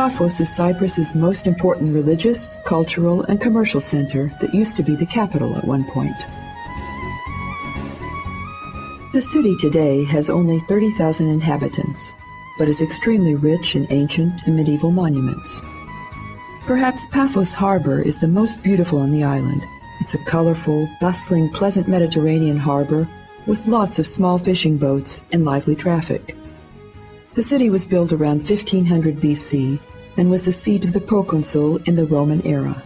Paphos is Cyprus's most important religious, cultural, and commercial center that used to be the capital at one point. The city today has only 30,000 inhabitants, but is extremely rich in ancient and medieval monuments. Perhaps Paphos Harbor is the most beautiful on the island. It's a colorful, bustling, pleasant Mediterranean harbor with lots of small fishing boats and lively traffic. The city was built around 1500 BC and was the seat of the proconsul in the Roman era.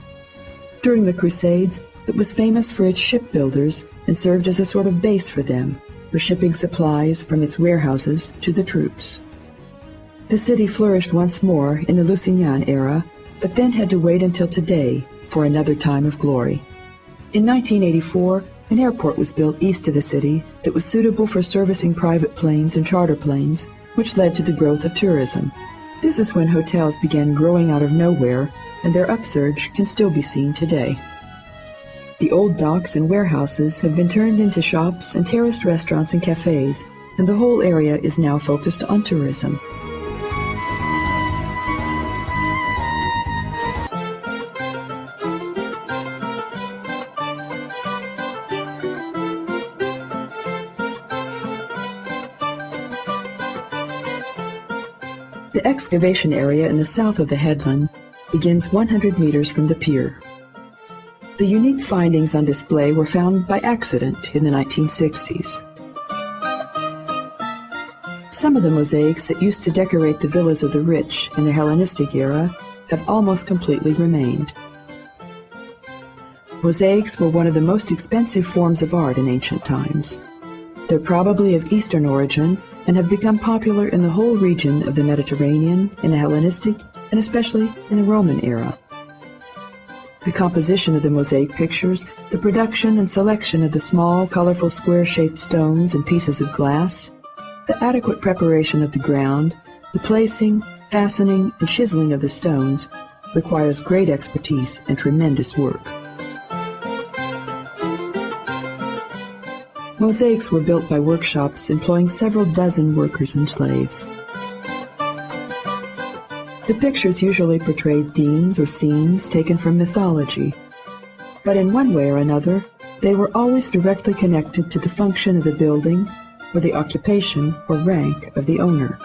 During the Crusades, it was famous for its shipbuilders and served as a sort of base for them, for shipping supplies from its warehouses to the troops. The city flourished once more in the Lusignan era, but then had to wait until today for another time of glory. In 1984, an airport was built east of the city that was suitable for servicing private planes and charter planes, which led to the growth of tourism. This is when hotels began growing out of nowhere, and their upsurge can still be seen today. The old docks and warehouses have been turned into shops and terraced restaurants and cafes, and the whole area is now focused on tourism. The excavation area in the south of the headland begins 100 meters from the pier. The unique findings on display were found by accident in the 1960s. Some of the mosaics that used to decorate the villas of the rich in the Hellenistic era have almost completely remained. Mosaics were one of the most expensive forms of art in ancient times. They're probably of Eastern origin and have become popular in the whole region of the Mediterranean, in the Hellenistic, and especially in the Roman era. The composition of the mosaic pictures, the production and selection of the small, colorful, square-shaped stones and pieces of glass, the adequate preparation of the ground, the placing, fastening, and chiseling of the stones requires great expertise and tremendous work. Mosaics were built by workshops employing several dozen workers and slaves. The pictures usually portrayed themes or scenes taken from mythology, but in one way or another, they were always directly connected to the function of the building or the occupation or rank of the owner.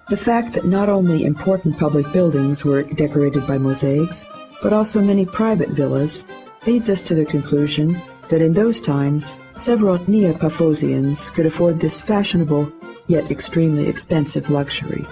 The fact that not only important public buildings were decorated by mosaics, but also many private villas, leads us to the conclusion that in those times, several Neo-Paphosians could afford this fashionable, yet extremely expensive luxury.